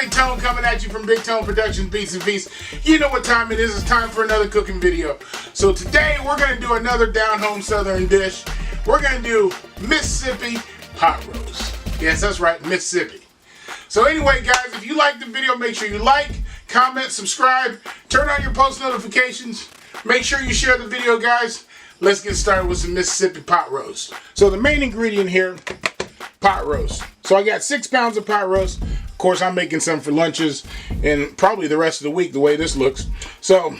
Bigtone coming at you from Bigtone Productions, Beats and Feast. You know what time it is. It's time for another cooking video. So today we're going to do another down-home southern dish. We're going to do Mississippi pot roast. Yes, that's right, Mississippi. So anyway, guys, if you like the video, make sure you like, comment, subscribe, turn on your post notifications. Make sure you share the video, guys. Let's get started with some Mississippi pot roast. So the main ingredient here, pot roast. So I got 6 pounds of pot roast. Of course, I'm making some for lunches and probably the rest of the week the way this looks. So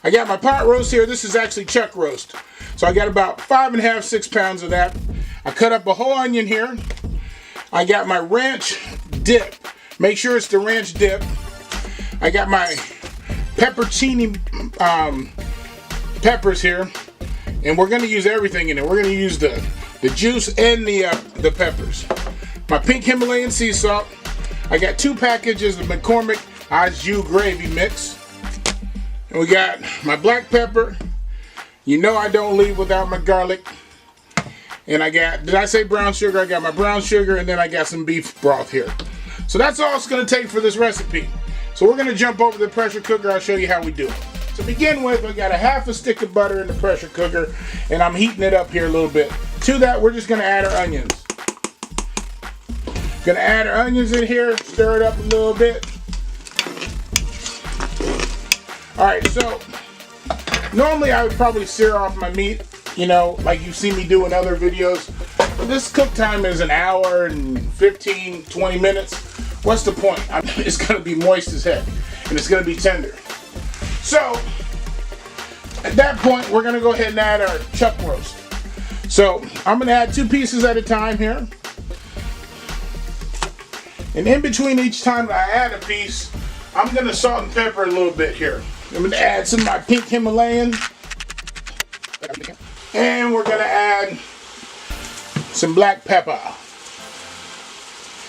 I got my pot roast here. This is actually chuck roast. So I got about 5.5, 6 pounds of that. I cut up a whole onion here. I got my ranch dip. Make sure it's the ranch dip. I got my peppercini peppers here. And we're going to use everything in it. We're going to use the juice and the peppers. My pink Himalayan sea salt. I got 2 packages of McCormick ISRC gravy mix. And we got my black pepper. You know I don't leave without my garlic. And I got, did I say brown sugar? I got my brown sugar, and then I got some beef broth here. So that's all it's going to take for this recipe. So we're going to jump over the pressure cooker. I'll show you how we do it. To begin with, I got a half a stick of butter in the pressure cooker, and I'm heating it up here a little bit. To that, we're just going to add our onions. Going to add our onions in here, stir it up a little bit. Alright, so normally I would probably sear off my meat, you know, like you see me do in other videos. But this cook time is an hour and 15, 20 minutes. What's the point? It's going to be moist as heck, and it's going to be tender. So, at that point, we're going to go ahead and add our chuck roast. So, I'm going to add 2 pieces at a time here. And in between each time I add a piece, I'm going to salt and pepper a little bit here. I'm going to add some of my pink Himalayan. And we're going to add some black pepper.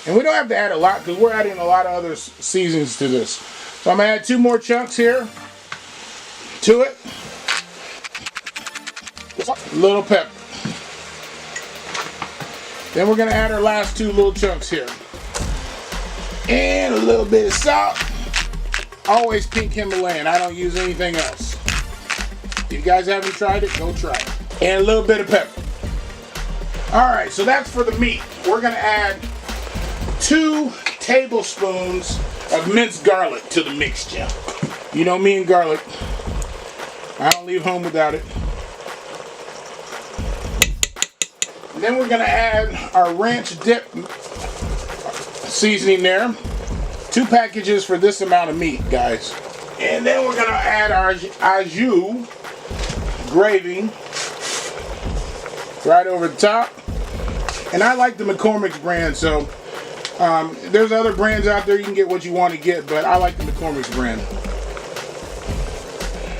And we don't have to add a lot because we're adding a lot of other seasonings to this. So I'm going to add 2 more chunks here to it. A little pepper. Then we're going to add our last 2 little chunks here. And a little bit of salt. Always pink Himalayan. I don't use anything else. If you guys haven't tried it, go try it. And a little bit of pepper. Alright, so that's for the meat. We're going to add 2 tablespoons of minced garlic to the mixture. You know me and garlic. I don't leave home without it. And then we're going to add our ranch dip seasoning there. 2 packages for this amount of meat, guys. And then we're going to add our ISRC gravy right over the top. And I like the McCormick's brand, so there's other brands out there. You can get what you want to get, but I like the McCormick's brand.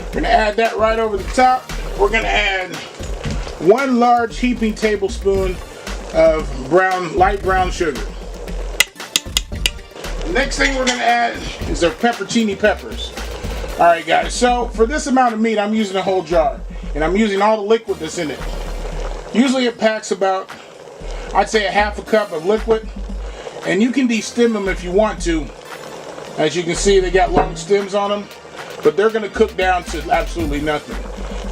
We're going to add that right over the top. We're going to add 1 large heaping tablespoon of light brown sugar. The next thing we're going to add is our peppercini peppers. Alright guys, so for this amount of meat I'm using a whole jar. And I'm using all the liquid that's in it. Usually it packs about, I'd say, a half a cup of liquid. And you can de-stem them if you want to. As you can see, they got long stems on them. But they're going to cook down to absolutely nothing.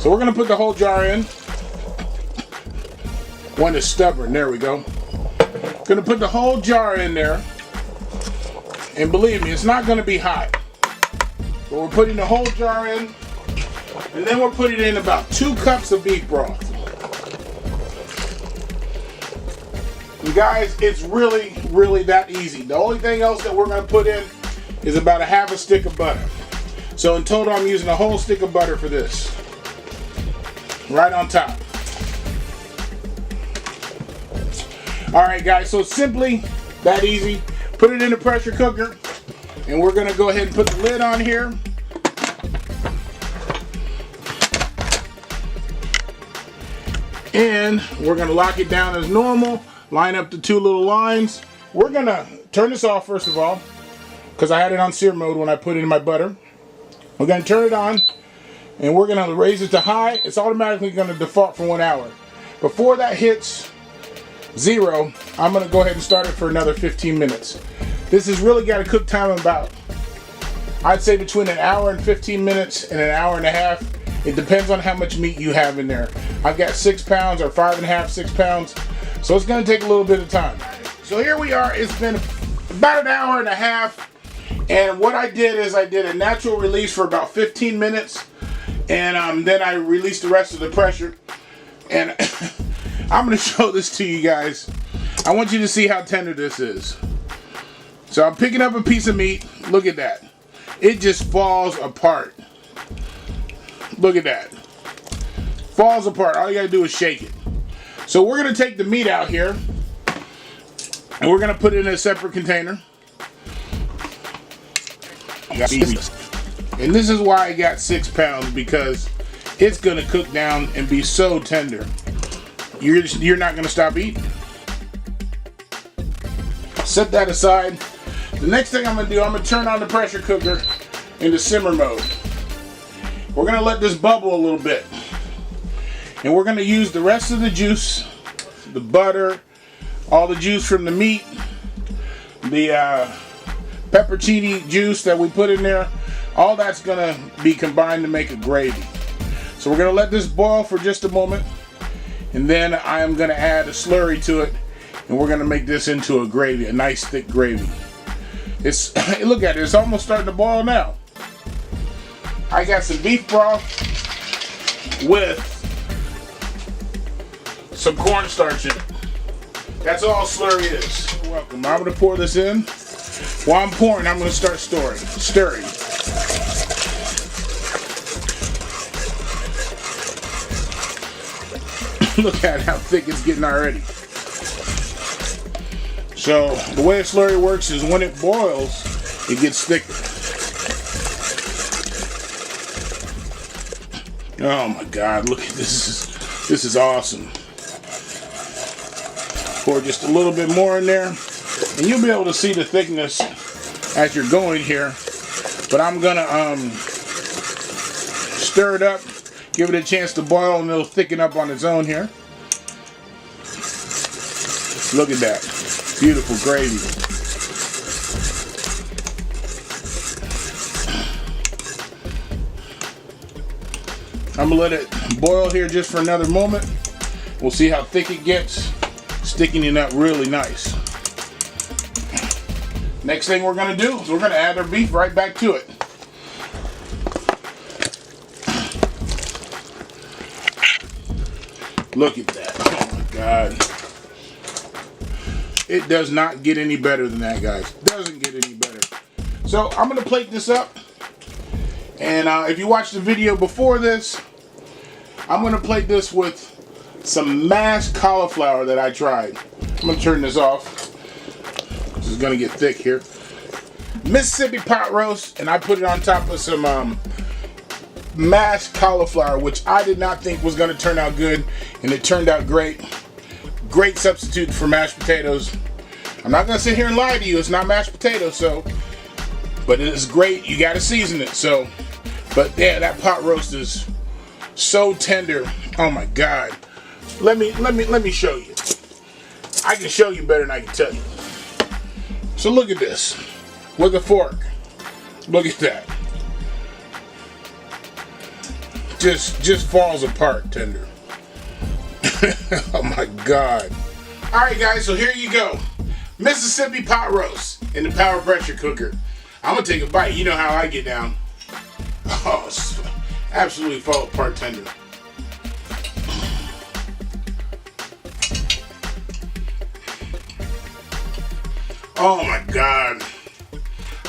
So we're going to put the whole jar in. One is stubborn. There we go. Going to put the whole jar in there. And believe me, it's not going to be hot. But we're putting the whole jar in. And then we're putting in about 2 cups of beef broth. And guys, it's really, really that easy. The only thing else that we're going to put in is about a half a stick of butter. So in total, I'm using a whole stick of butter for this. Right on top. Alright guys, so simply that easy. Put it in the pressure cooker. And we're going to go ahead and put the lid on here. And we're going to lock it down as normal. Line up the 2 little lines. We're going to turn this off first of all, because I had it on sear mode when I put it in my butter. We're going to turn it on, and we're going to raise it to high. It's automatically going to default for 1 hour. Before that hits 0, I'm going to go ahead and start it for another 15 minutes. This has really got a cook time of about, I'd say, between an hour and 15 minutes and an hour and a half. It depends on how much meat you have in there. I've got 6 pounds or 5.5, 6 pounds. So it's gonna take a little bit of time. So here we are, it's been about an hour and a half. And what I did is I did a natural release for about 15 minutes. And then I released the rest of the pressure. And I'm gonna show this to you guys. I want you to see how tender this is. So I'm picking up a piece of meat. Look at that. It just falls apart. Look at that. Falls apart. All you gotta do is shake it. So we're gonna take the meat out here and we're gonna put it in a separate container. And this is why I got 6 pounds, because it's gonna cook down and be so tender. You're not gonna stop eating. Set that aside. The next thing I'm gonna do, I'm gonna turn on the pressure cooker into simmer mode. We're gonna let this bubble a little bit. And we're gonna use the rest of the juice, the butter, all the juice from the meat, the pepperoni juice that we put in there, all that's gonna be combined to make a gravy. So we're gonna let this boil for just a moment, and then I am gonna add a slurry to it, and we're gonna make this into a gravy, a nice thick gravy. It's look at it, it's almost starting to boil now. I got some beef broth with some cornstarch in it. That's all slurry is. You're welcome. I'm gonna pour this in. While I'm pouring, I'm gonna start stirring. Look at how thick it's getting already. So the way a slurry works is when it boils, it gets thicker. Oh my God, look at this. This is awesome. Pour just a little bit more in there, and you'll be able to see the thickness as you're going here. But I'm gonna stir it up, give it a chance to boil, and it'll thicken up on its own here. Look at that. Beautiful gravy. I'm gonna let it boil here just for another moment. We'll see how thick it gets, sticking it up really nice. Next thing we're gonna do is we're gonna add our beef right back to it. Look at that. Oh my God. It does not get any better than that, guys. Doesn't get any better. So I'm gonna plate this up. And if you watched the video before this, I'm gonna plate this with some mashed cauliflower that I tried. I'm gonna turn this off. This is gonna get thick here. Mississippi pot roast, and I put it on top of some mashed cauliflower, which I did not think was gonna turn out good, and it turned out great. Great substitute for mashed potatoes. I'm not gonna sit here and lie to you, it's not mashed potatoes, but it is great. You gotta season it. So, but yeah, that pot roast is so tender. Oh my God. Let me show you. I can show you better than I can tell you. So look at this with a fork. Look at that. Just falls apart tender. Oh my God. All right, guys, so here you go. Mississippi pot roast in the power pressure cooker. I'm gonna take a bite. You know how I get down. Oh, it's absolutely fall apart tender. Oh my God.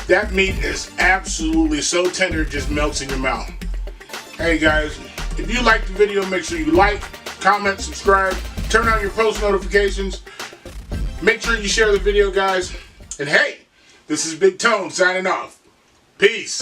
That meat is absolutely so tender it just melts in your mouth. Hey guys, if you liked the video, make sure you like, comment, subscribe, turn on your post notifications. Make sure you share the video, guys. And hey, this is Bigtone signing off. Peace.